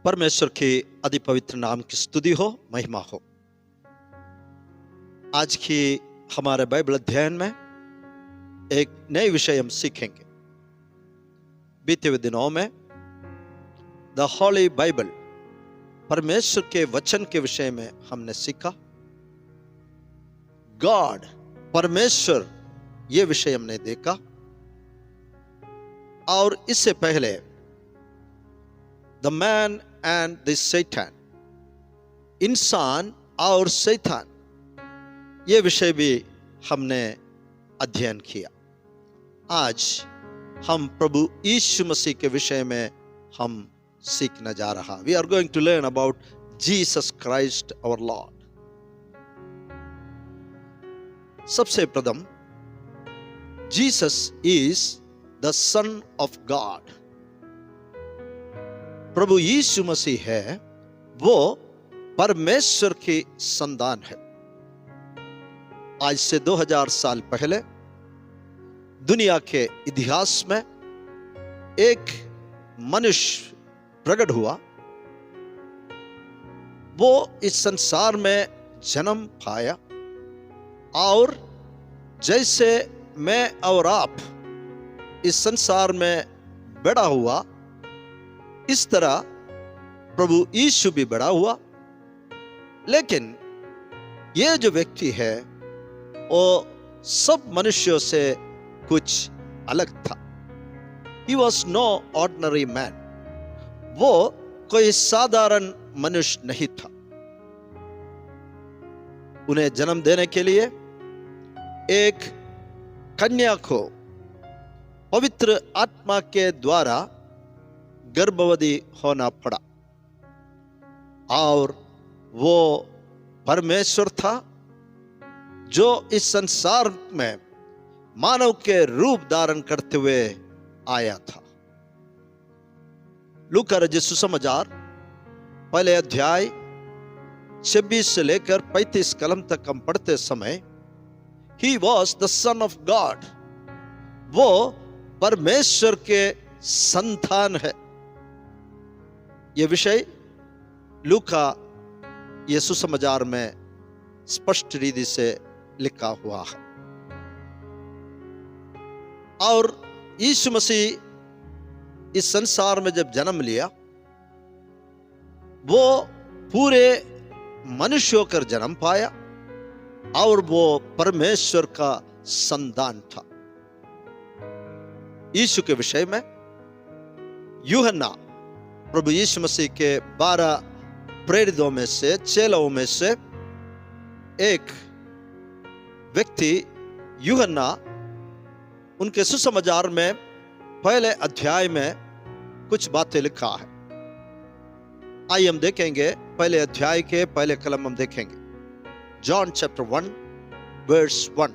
परमेश्वर के अति पवित्र नाम की स्तुति हो, महिमा हो। आज की हमारे बाइबल अध्ययन में एक नए विषय हम सीखेंगे। बीते हुए दिनों में द हॉली बाइबल, परमेश्वर के वचन के विषय में हमने सीखा। गॉड, परमेश्वर, ये विषय हमने देखा। और इससे पहले द मैन एंड द सैतान, इंसान और शैतान, ये विषय भी हमने अध्ययन किया। आज हम प्रभु यीशु मसीह के विषय में हम सीखने जा रहा। We are going to learn about Jesus Christ our Lord. सबसे प्रथम, Jesus is the son of God. प्रभु यीशु मसीह है, वो परमेश्वर की संतान है। आज से 2000 साल पहले दुनिया के इतिहास में एक मनुष्य प्रकट हुआ। वो इस संसार में जन्म पाया और जैसे मैं और आप इस संसार में बड़ा हुआ, इस तरह प्रभु यीशु भी बड़ा हुआ। लेकिन ये जो व्यक्ति है वो सब मनुष्यों से कुछ अलग था। He was no ordinary man. वो कोई साधारण मनुष्य नहीं था। उन्हें जन्म देने के लिए एक कन्या को पवित्र आत्मा के द्वारा गर्भवती होना पड़ा। और वो परमेश्वर था जो इस संसार में मानव के रूप धारण करते हुए आया था। लूका रचित सुसमाचार पहले अध्याय 26 से लेकर 35 कलम तक हम पढ़ते समय, He was the son of God, वो परमेश्वर के संतान है। ये विषय लूका ये सुसमाचार में स्पष्ट रीति से लिखा हुआ है। और यीशु मसीह इस संसार में जब जन्म लिया, वो पूरे मनुष्य होकर जन्म पाया और वो परमेश्वर का संतान था। यीशु के विषय में यूहन्ना, प्रभु यीशु मसीह के 12 प्रेरितों में से, चेलों में से एक व्यक्ति यूहन्ना, उनके सुसमाचार में पहले अध्याय में कुछ बातें लिखा है। आइए हम देखेंगे, पहले अध्याय के पहले कलम हम देखेंगे। John chapter 1 verse 1।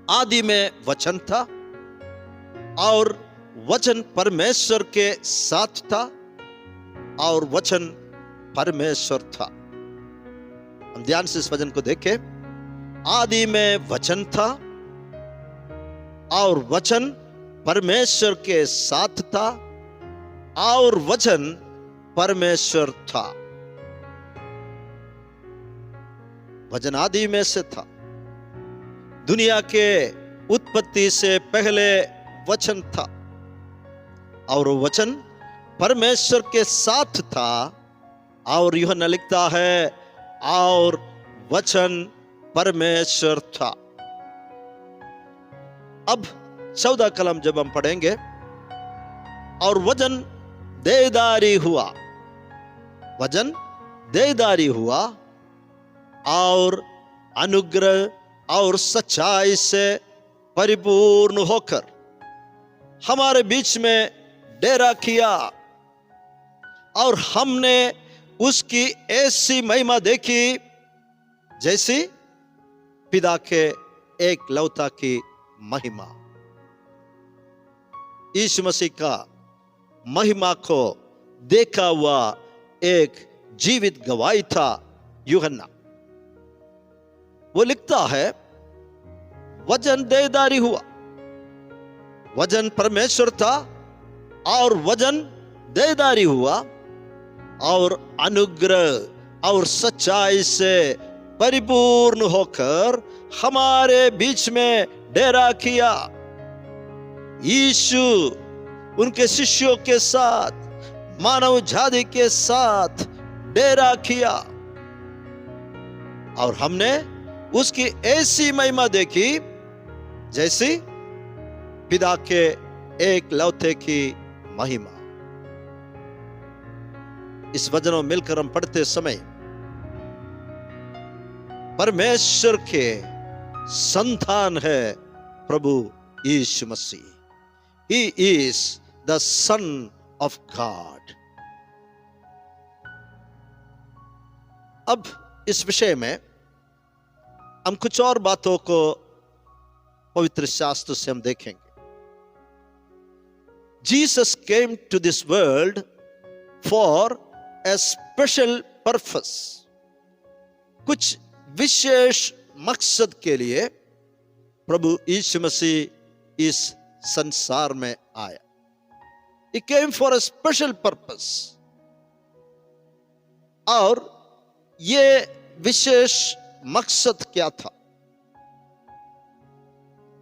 आदि में वचन था और वचन परमेश्वर के साथ था और वचन परमेश्वर था। हम ध्यान से इस वचन को देखें। आदि में वचन था और वचन परमेश्वर के साथ था और वचन परमेश्वर था। वचन आदि में से था। दुनिया के उत्पत्ति से पहले वचन था और वचन परमेश्वर के साथ था। और यूहन्ना लिखता है, और वचन परमेश्वर था। अब 14 कलम जब हम पढ़ेंगे, और वचन देहधारी हुआ, वचन देहधारी हुआ और अनुग्रह और सच्चाई से परिपूर्ण होकर हमारे बीच में डेरा किया। और हमने उसकी ऐसी महिमा देखी जैसी पिता के एक लौता की महिमा। यीशु मसीह का महिमा को देखा हुआ एक जीवित गवाही था यूहन्ना। वो लिखता है, वचन देहधारी हुआ, वचन परमेश्वर था और वचन देहधारी हुआ और अनुग्रह और सच्चाई से परिपूर्ण होकर हमारे बीच में डेरा किया। यीशु उनके शिष्यों के साथ, मानव जाति के साथ डेरा किया और हमने उसकी ऐसी महिमा देखी जैसी पिता के एक लौते की महिमा। इस वचनों मिलकर हम पढ़ते समय परमेश्वर के संतान है प्रभु यीशु मसीह। He is the Son of God. अब इस विषय में हम कुछ और बातों को पवित्र शास्त्र से हम देखेंगे। Jesus came to this world for a special purpose. कुछ विशेष मकसद के लिए प्रभु यीशु मसीह इस संसार में आया। He came for a special purpose. और ये विशेष मकसद क्या था?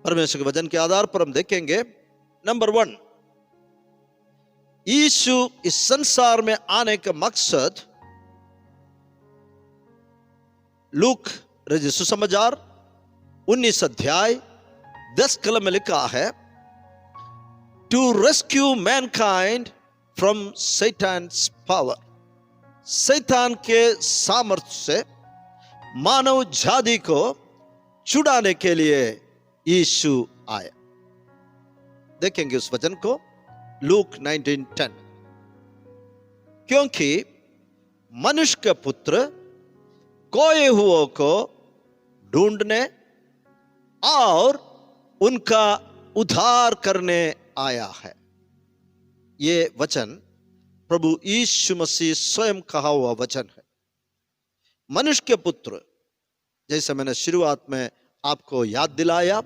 परमेश्वर के वचन के आधार पर हम देखेंगे। नंबर 1, यीशु इस संसार में आने का मकसद लूक रचित सुसमाचार 19 अध्याय 10 कलम में लिखा है, to rescue mankind from Satan's power. शैतान के सामर्थ्य से मानव जाति को छुड़ाने के लिए यीशु आया। देखेंगे उस वचन को, लूक 19:10। क्योंकि मनुष्य का पुत्र खोए हुओं को ढूंढने और उनका उद्धार करने आया है। ये वचन प्रभु यीशु मसीह स्वयं कहा हुआ वचन है। मनुष्य के पुत्र, जैसे मैंने शुरुआत में आपको याद दिलाया,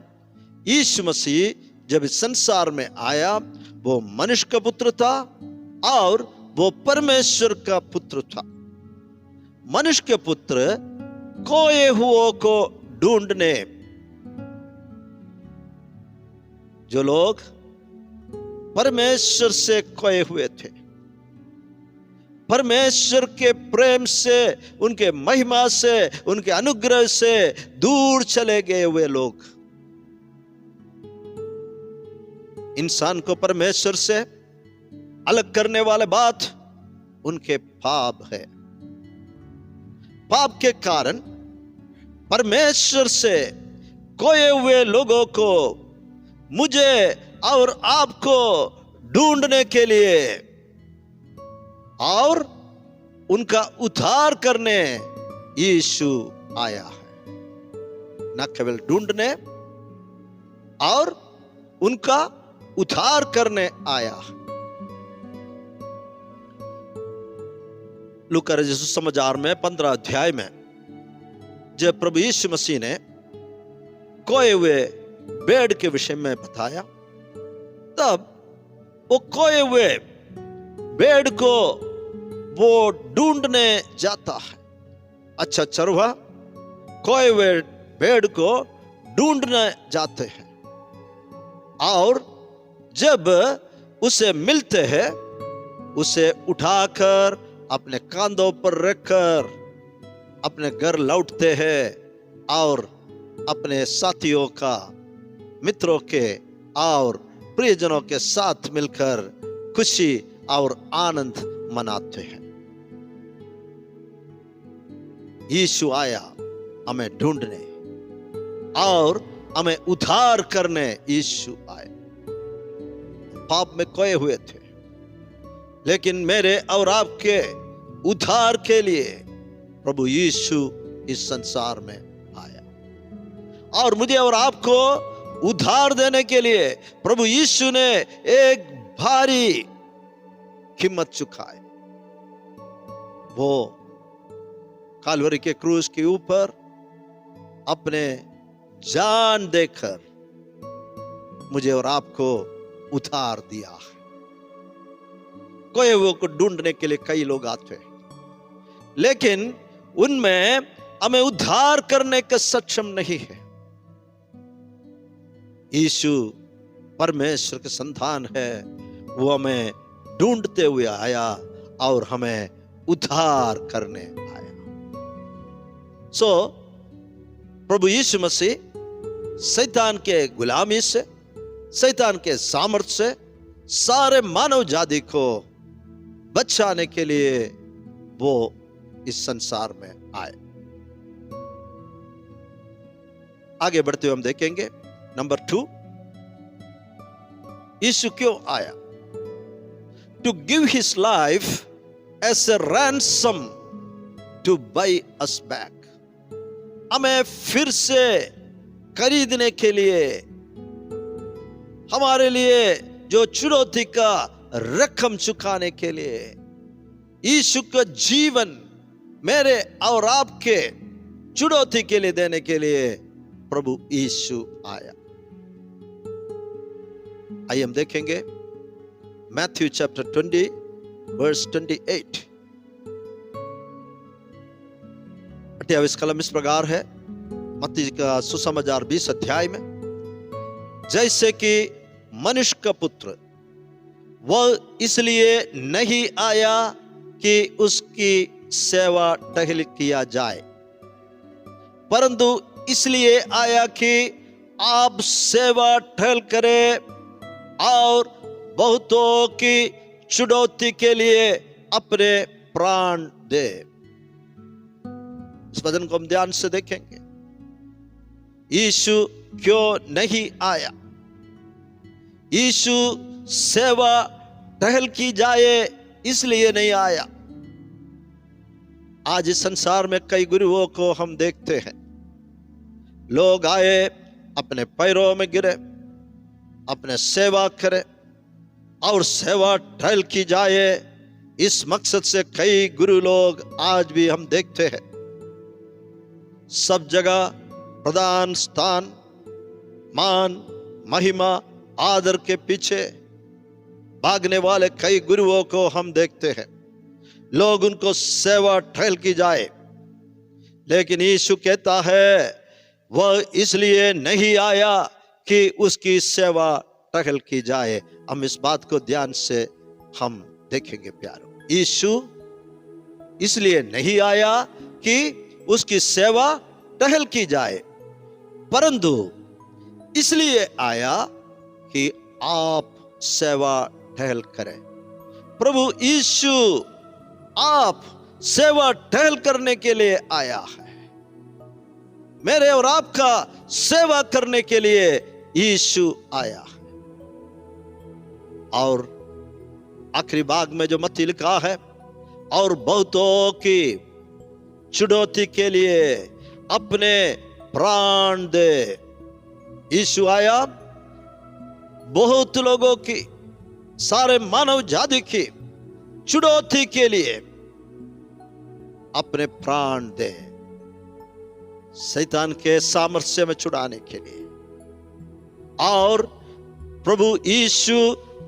यीशु मसीह जब इस संसार में आया वो मनुष्य का पुत्र था और वो परमेश्वर का पुत्र था। मनुष्य के पुत्र खोए हुओं को ढूंढने, जो लोग परमेश्वर से खोए हुए थे, परमेश्वर के प्रेम से, उनके महिमा से, उनके अनुग्रह से दूर चले गए हुए लोग। इंसान को परमेश्वर से अलग करने वाले बात उनके पाप है। पाप के कारण परमेश्वर से खोए हुए लोगों को, मुझे और आपको ढूंढने के लिए और उनका उद्धार करने यीशु आया है। न केवल ढूंढने और उनका उद्धार करने आया। लूका रचित सुसमाचार में 15 अध्याय में जब प्रभु यीशु मसीह ने खोए हुए भेड़ के विषय में बताया, तब वो खोए हुए भेड़ को वो ढूंढने जाता है। अच्छा चरवाहा खोए हुए भेड़ को ढूंढने जाते हैं और जब उसे मिलते हैं, उसे उठाकर अपने कांधों पर रखकर अपने घर लौटते हैं और अपने साथियों का, मित्रों के और प्रियजनों के साथ मिलकर खुशी और आनंद मनाते हैं। यीशु आया हमें ढूंढने और हमें उद्धार करने। यीशु आया, पाप में खोए हुए थे, लेकिन मेरे और आपके उद्धार के लिए प्रभु यीशु इस संसार में आया और मुझे और आपको उद्धार देने के लिए प्रभु यीशु ने एक भारी कीमत चुकाई। वो कालवरी के क्रूस के ऊपर अपने जान देकर मुझे और आपको उद्धार दिया है। खोए हुए को ढूंढने के लिए कई लोग आते हैं, लेकिन उनमें हमें उद्धार करने का सक्षम नहीं है। यीशु परमेश्वर के संतान है, वो हमें ढूंढते हुए आया और हमें उद्धार करने आया। प्रभु यीशु मसीह शैतान के गुलामी से, शैतान के सामर्थ्य से सारे मानव जाति को बचाने के लिए वो इस संसार में आए। आगे बढ़ते हुए हम देखेंगे नंबर 2, यीशु क्यों आया? To give his life as a ransom to buy us back. हमें फिर से खरीदने के लिए, हमारे लिए जो चुनौती का रकम चुकाने के लिए, यीशु का जीवन मेरे और आपके चुनौती के लिए देने के लिए प्रभु यीशु आया। आइए हम देखेंगे मैथ्यू चैप्टर 20 वर्स 28। 28 कलम इस प्रकार है, मत्ती का सुसमाचार 20 अध्याय में, जैसे कि मनुष्य का पुत्र वह इसलिए नहीं आया कि उसकी सेवा टहल किया जाए, परंतु इसलिए आया कि आप सेवा टहल करें और बहुतों की चुनौती के लिए अपने प्राण दे। इस वचन को हम ध्यान से देखेंगे। यीशु क्यों नहीं आया? यीशु सेवा टहल की जाए इसलिए नहीं आया। आज इस संसार में कई गुरुओं को हम देखते हैं, लोग आए अपने पैरों में गिरे, अपने सेवा करे और सेवा टहल की जाए, इस मकसद से कई गुरु लोग आज भी हम देखते हैं। सब जगह प्रधान स्थान, मान, महिमा, आदर के पीछे भागने वाले कई गुरुओं को हम देखते हैं। लोग उनको सेवा टहल की जाए, लेकिन यीशु कहता है वह इसलिए नहीं आया कि उसकी सेवा टहल की जाए। हम इस बात को ध्यान से हम देखेंगे प्यारो। यीशु इसलिए नहीं आया कि उसकी सेवा टहल की जाए, परंतु इसलिए आया कि आप सेवा टहल करें। प्रभु यीशु आप सेवा टहल करने के लिए आया है। मेरे और आपका सेवा करने के लिए यीशु आया है। और आखिरी भाग में जो मत्ती लिखा है, और बहुतों की चुनौती के लिए अपने प्राण दे। यीशु आया बहुत लोगों की, सारे मानव जाति की चुनौती के लिए अपने प्राण दे, शैतान के सामर्थ्य में छुड़ाने के लिए। और प्रभु यीशु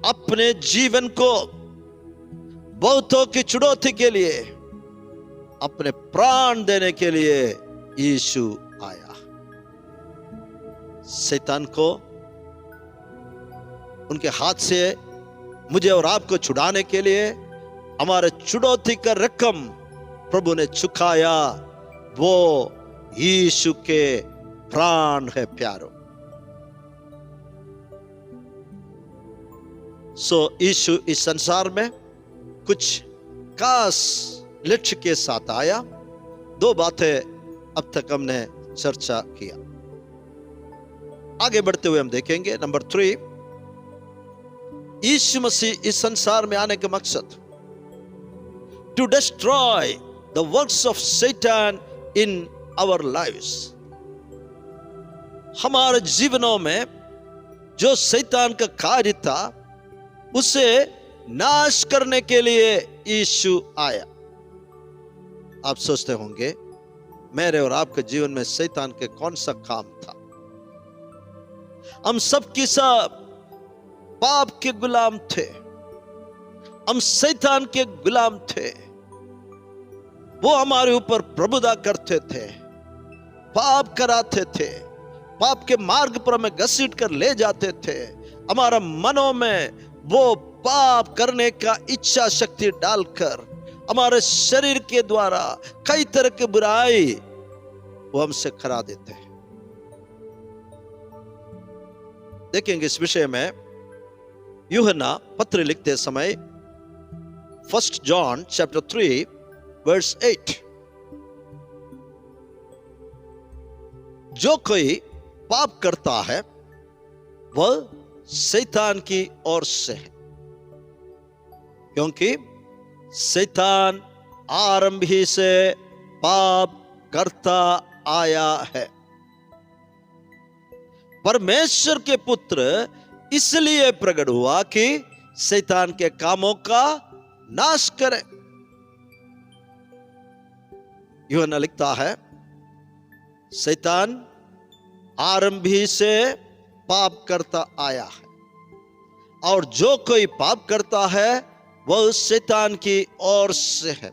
अपने जीवन को बहुतों की चुनौती के लिए अपने प्राण देने के लिए यीशु आया। शैतान को उनके हाथ से मुझे और आपको छुड़ाने के लिए हमारे चुनौती का रकम प्रभु ने चुकाया, वो यीशु के प्राण है प्यारो। यीशु इस संसार में कुछ खास लक्ष्य के साथ आया। दो बातें अब तक हमने चर्चा किया। आगे बढ़ते हुए हम देखेंगे नंबर 3, यीशु मसीह इस संसार में आने का मकसद to destroy the works of सैतान इन आवर लाइव्स। हमारे जीवनों में जो शैतान का कार्य था उसे नाश करने के लिए यीशु आया। आप सोचते होंगे मेरे और आपके जीवन में शैतान के कौन सा काम था? हम सब की सब पाप के गुलाम थे, हम शैतान के गुलाम थे, वो हमारे ऊपर प्रभुता करते थे, पाप कराते थे, पाप के मार्ग पर हमें घसीट कर ले जाते थे। हमारा मनों में वो पाप करने का इच्छा शक्ति डालकर हमारे शरीर के द्वारा कई तरह की बुराई वो हमसे करा देते हैं। देखेंगे इस विषय में यूहन्ना पत्र लिखते समय 1 John chapter 3 verse 8, जो कोई पाप करता है वह शैतान की ओर से है, क्योंकि शैतान आरंभ ही से पाप करता आया है। परमेश्वर के पुत्र इसलिए प्रकट हुआ कि शैतान के कामों का नाश करे। यूहन्ना लिखता है, शैतान आरंभ ही से पाप करता आया है, और जो कोई पाप करता है वह शैतान की ओर से है।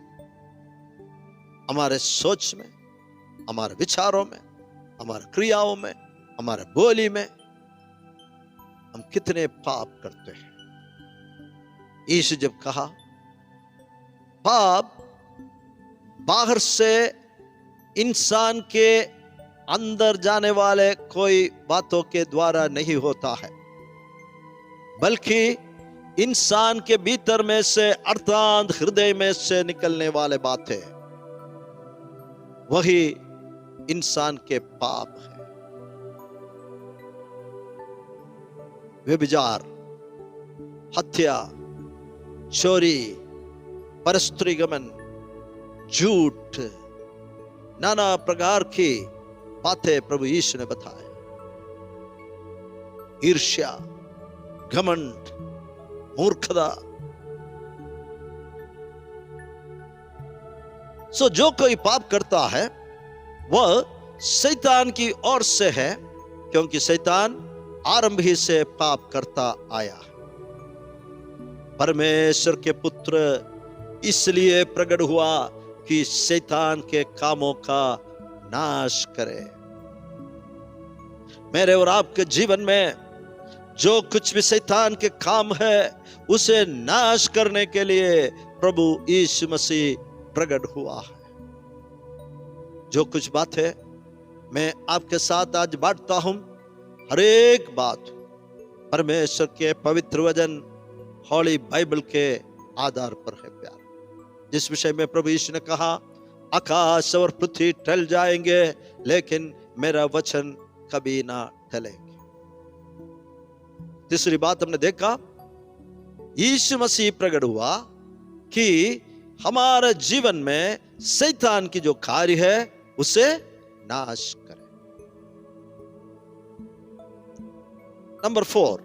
हमारे सोच में, हमारे विचारों में, हमारे क्रियाओं में, हमारे बोली में हम कितने पाप करते हैं। यीशु जब कहा पाप बाहर से इंसान के अंदर जाने वाले कोई बातों के द्वारा नहीं होता है, बल्कि इंसान के भीतर में से अर्थात हृदय में से निकलने वाले बातें, वही इंसान के पाप है। व्यभिचार, हत्या, चोरी, परस्त्री गमन, झूठ, नाना प्रकार की बातें प्रभु यीशु ने बताए। ईर्ष्या, घमंड, मूर्खता। जो कोई पाप करता है वह शैतान की ओर से है, क्योंकि शैतान आरंभ ही से पाप करता आया है। परमेश्वर के पुत्र इसलिए प्रकट हुआ कि शैतान के कामों का नाश करे। मेरे और आपके जीवन में जो कुछ भी शैतान के काम है उसे नाश करने के लिए प्रभु यीशु मसीह प्रकट हुआ है। जो कुछ बात है मैं आपके साथ आज बांटता हूं, हर एक बात परमेश्वर के पवित्र वचन हॉली बाइबल के आधार पर है प्यार। जिस विषय में प्रभु यीशु ने कहा आकाश और पृथ्वी टल जाएंगे लेकिन मेरा वचन कभी ना टलेंगे। तीसरी बात हमने देखा, यीशु मसीह प्रकट हुआ कि हमारे जीवन में शैतान की जो कार्य है उसे नाश करें। नंबर 4,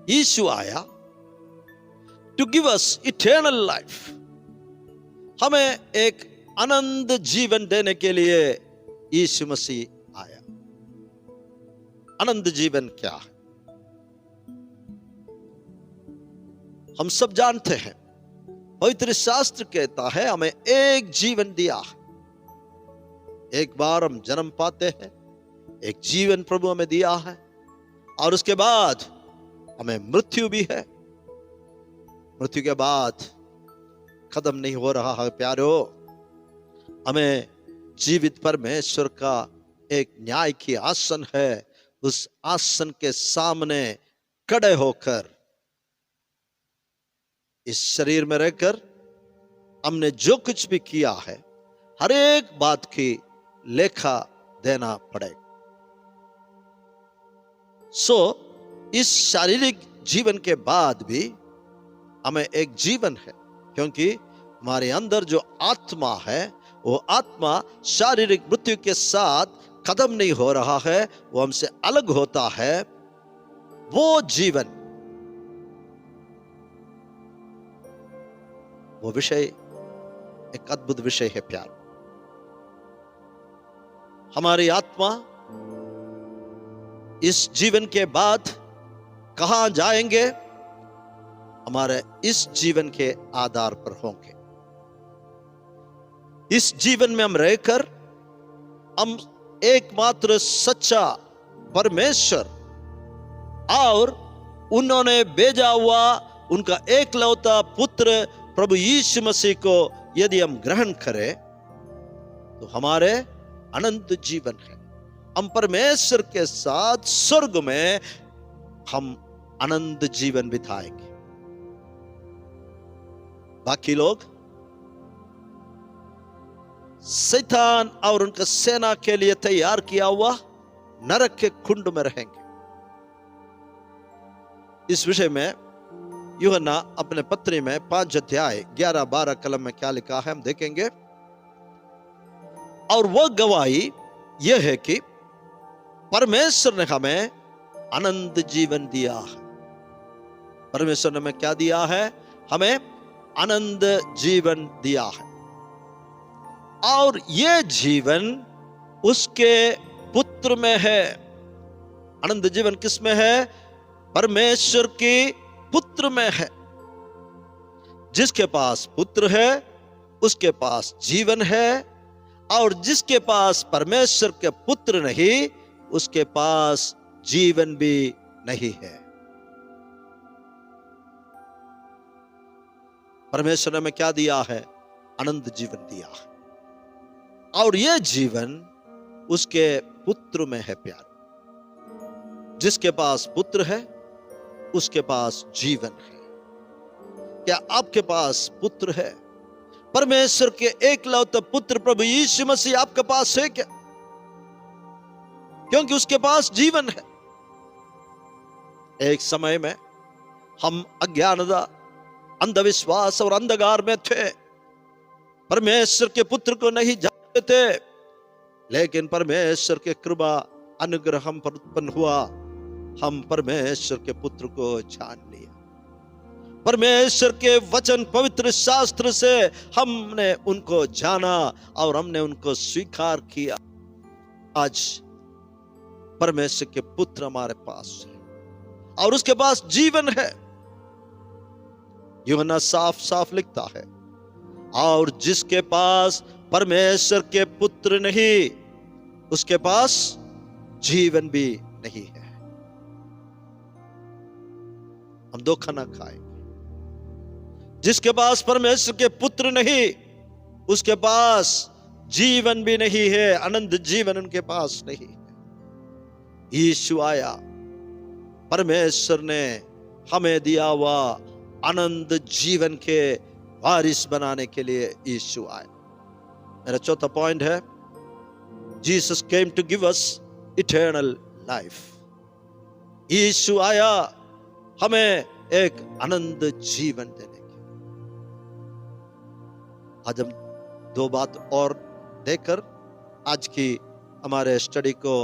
यीशु आया to give us eternal life. हमें एक अनंत जीवन देने के लिए यीशु मसीह आया। अनंत जीवन क्या है? हम सब जानते हैं, पवित्र शास्त्र कहता है हमें एक जीवन दिया है। एक बार हम जन्म पाते हैं, एक जीवन प्रभु हमें दिया है, और उसके बाद हमें मृत्यु भी है। मृत्यु के बाद खत्म नहीं हो रहा है प्यारो। हमें जीवित परमेश्वर का एक न्याय की आसन है, उस आसन के सामने खड़े होकर इस शरीर में रहकर हमने जो कुछ भी किया है हर एक बात की लेखा देना पड़ेगा। इस शारीरिक जीवन के बाद भी हमें एक जीवन है, क्योंकि हमारे अंदर जो आत्मा है वो आत्मा शारीरिक मृत्यु के साथ खत्म नहीं हो रहा है, वो हमसे अलग होता है। वो जीवन, वो विषय एक अद्भुत विषय है प्यार। हमारी आत्मा इस जीवन के बाद कहां जाएंगे हमारे इस जीवन के आधार पर होंगे। इस जीवन में हम रहकर हम एकमात्र सच्चा परमेश्वर और उन्होंने भेजा हुआ उनका एकलौता पुत्र प्रभु यीशु मसीह को यदि हम ग्रहण करें तो हमारे अनंत जीवन है। हम परमेश्वर के साथ स्वर्ग में हम अनंत जीवन बिताएंगे। बाकी लोग शैतान और उनका सेना के लिए तैयार किया हुआ नरक के कुंड में रहेंगे। इस विषय में यूहन्ना अपने पत्री में 5 अध्याय 11-12 कलम में क्या लिखा है हम देखेंगे। और वह गवाही यह है कि परमेश्वर ने हमें अनंत जीवन दिया है। परमेश्वर ने हमें क्या दिया है? हमें अनंत जीवन दिया है। और यह जीवन उसके पुत्र में है। अनंत जीवन किस में है? परमेश्वर के पुत्र में है। जिसके पास पुत्र है उसके पास जीवन है, और जिसके पास परमेश्वर के पुत्र नहीं उसके पास जीवन भी नहीं है। परमेश्वर ने हमें क्या दिया है? अनंत जीवन दिया है, और यह जीवन उसके पुत्र में है। प्यार, जिसके पास पुत्र है उसके पास जीवन है। क्या आपके पास पुत्र है? परमेश्वर के एकलौते पुत्र प्रभु यीशु मसीह आपके पास है क्या? क्योंकि उसके पास जीवन है। एक समय में हम अज्ञानता, अंधविश्वास और अंधकार में थे, परमेश्वर के पुत्र को नहीं जानते थे, लेकिन परमेश्वर के कृपा अनुग्रह हम पर उत्पन्न हुआ। हम परमेश्वर के पुत्र को जान लिया। परमेश्वर के वचन पवित्र शास्त्र से हमने उनको जाना और हमने उनको स्वीकार किया। आज परमेश्वर के पुत्र हमारे पास है और उसके पास जीवन है। यूहन्ना साफ साफ लिखता है, और जिसके पास परमेश्वर के पुत्र नहीं उसके पास जीवन भी नहीं है। हम धोखा ना खाएंगे। जिसके पास परमेश्वर के पुत्र नहीं उसके पास जीवन भी नहीं है, अनंत जीवन उनके पास नहीं है। यीशु आया, परमेश्वर ने हमें दिया हुआ अनंत जीवन के वारिस बनाने के लिए यीशु आया। मेरा चौथा पॉइंट है, Jesus came to give us eternal life. Yeshu आया हमें एक अनंत जीवन देने के। आज हम 2 बात और देकर आज की हमारे स्टडी को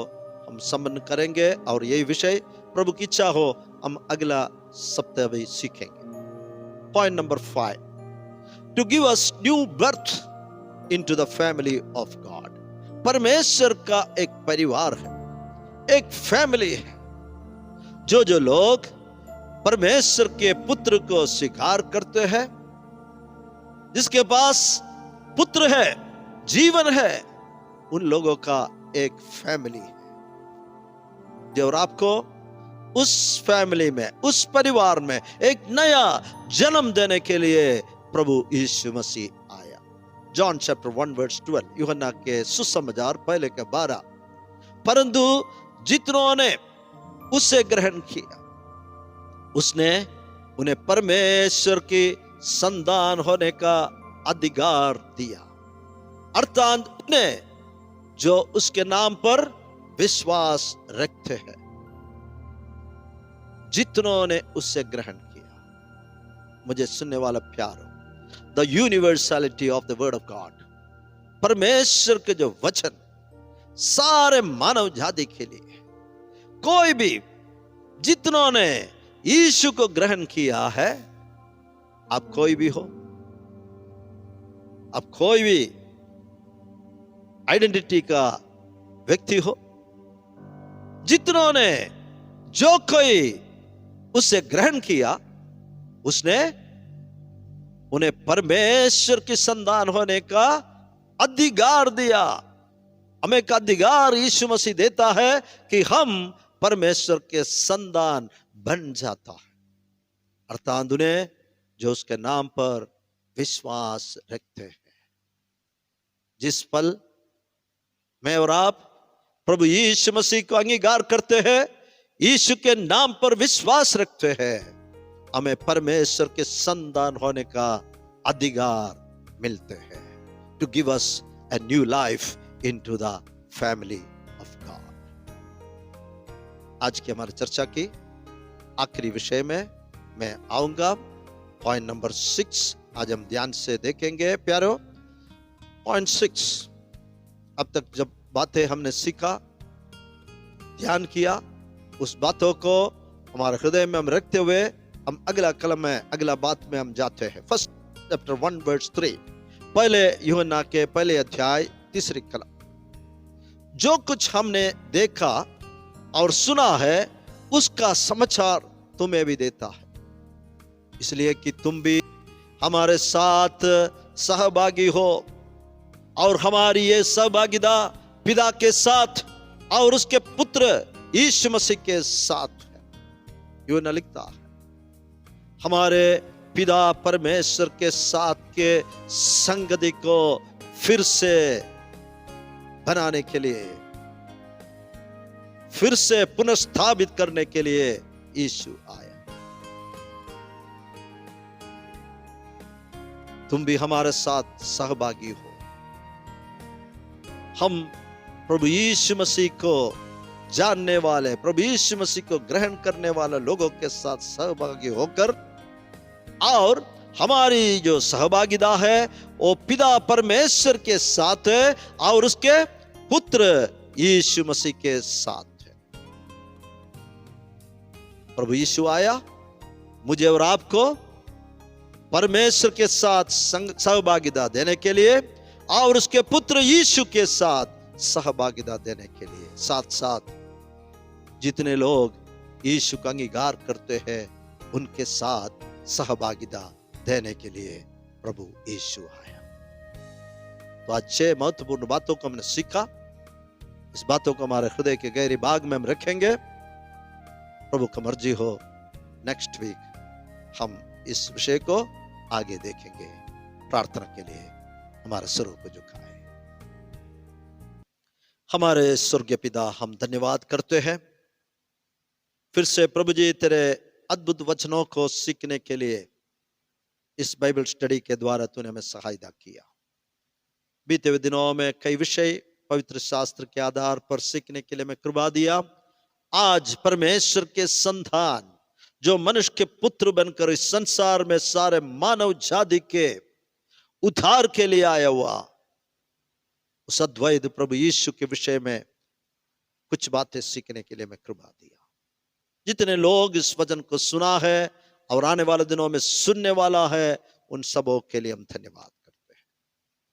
हम संपन्न करेंगे, और यही विषय प्रभु की इच्छा हो हम अगला सप्ताह भी सीखेंगे। Point number 5, to give us new birth into the family of God. परमेश्वर का एक परिवार है, एक फैमिली है। जो लोग परमेश्वर के पुत्र को स्वीकार करते हैं, जिसके पास पुत्र है, जीवन है, उन लोगों का एक फैमिली है। और आपको उस फैमिली में, उस परिवार में एक नया जन्म देने के लिए प्रभु यीशु मसीह आया। जॉन चैप्टर 1 वर्स 12, यूहन्ना के सुसमाचार 1:12। परंतु जितनों ने उसे ग्रहण किया उसने उन्हें परमेश्वर की संतान होने का अधिकार दिया, अर्थात उन्हें जो उसके नाम पर विश्वास रखते हैं। जितनों ने उससे ग्रहण किया। मुझे सुनने वाला प्यारो, the universality of the word of God, परमेश्वर के जो वचन सारे मानव जाति के लिए, कोई भी जितनों ने यीशु को ग्रहण किया है, आप कोई भी हो, आप कोई भी आइडेंटिटी का व्यक्ति हो, जितनों ने जो कोई उसे ग्रहण किया उसने उन्हें परमेश्वर की संतान होने का अधिकार दिया। हमें एक अधिकार यीशु मसीह देता है कि हम परमेश्वर के संतान बन जाता है, अर्थात उन्हें जो उसके नाम पर विश्वास रखते हैं। जिस पल मैं और आप प्रभु यीशु मसीह को अंगीकार करते हैं, यीशु के नाम पर विश्वास रखते हैं, हमें परमेश्वर के संतान होने का अधिकार मिलते हैं, to give us a new life into the family of God। आज की हमारी चर्चा की आखिरी विषय में मैं आऊंगा, पॉइंट नंबर 6 आज हम ध्यान से देखेंगे प्यारो। पॉइंट 6, अब तक जब बातें हमने सीखा, ध्यान किया, उस बातों को हमारे हृदय में हम रखते हुए हम अगला कलम में, अगला बात में हम जाते हैं। फर्स्ट चैप्टर 1 वर्स 3, पहले यूहन्ना के पहले अध्याय 3 कलम। जो कुछ हमने देखा और सुना है उसका समाचार तुम्हें भी देता है, इसलिए कि तुम भी हमारे साथ सहभागी हो, और हमारी ये सहभागिता पिता के साथ और उसके पुत्र यीशु मसीह के साथ है। यूहन्ना लिखता है, हमारे पिता परमेश्वर के साथ के संगति को फिर से बनाने के लिए, फिर से पुनर्स्थापित करने के लिए यीशु आया। तुम भी हमारे साथ सहभागी हो। हम प्रभु यीशु मसीह को जानने वाले, प्रभु यीशु मसीह को ग्रहण करने वाले लोगों के साथ सहभागी होकर, और हमारी जो सहभागिता है वो पिता परमेश्वर के साथ है और उसके पुत्र यीशु मसीह के साथ है। प्रभु यीशु आया मुझे और आपको परमेश्वर के साथ सहभागिता देने के लिए और उसके पुत्र यीशु के साथ सहभागिता देने के लिए। साथ साथ जितने लोग यीशु का अंगीकार करते हैं उनके साथ सहभागिता देने के लिए प्रभु यीशु आया। तो आज 6 महत्वपूर्ण बातों को हमने सीखा। इस बातों को हमारे हृदय के गहरे भाग में हम रखेंगे। प्रभु का मर्जी हो नेक्स्ट वीक हम इस विषय को आगे देखेंगे। प्रार्थना के लिए हमारे सिरों को झुकाएं। हमारे स्वर्गीय पिता, हम धन्यवाद करते हैं फिर से प्रभु जी तेरे अद्भुत वचनों को सीखने के लिए इस बाइबल स्टडी के द्वारा तूने हमें सहायता किया। बीते हुए दिनों में कई विषय पवित्र शास्त्र के आधार पर सीखने के लिए मैं कृपा दिया। आज परमेश्वर के संतान जो मनुष्य के पुत्र बनकर इस संसार में सारे मानव जाति के उद्धार के लिए आया हुआ, उस अद्वैत प्रभु यीशु के विषय में कुछ बातें सीखने के लिए मैं कृपा दिया। जितने लोग इस वचन को सुना है और आने वाले दिनों में सुनने वाला है, उन सबों के लिए हम धन्यवाद करते हैं।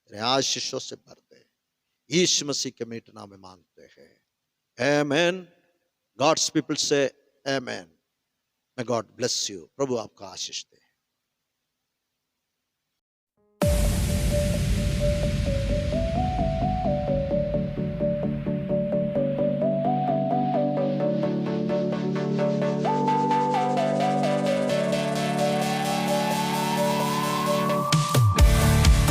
तेरे आशीषों से भर दे, यीशु मसीह के मीठे नाम में मांगते हैं, आमेन। गॉड्स पीपल से amen. May God bless you. प्रभु आपका आशीष दे।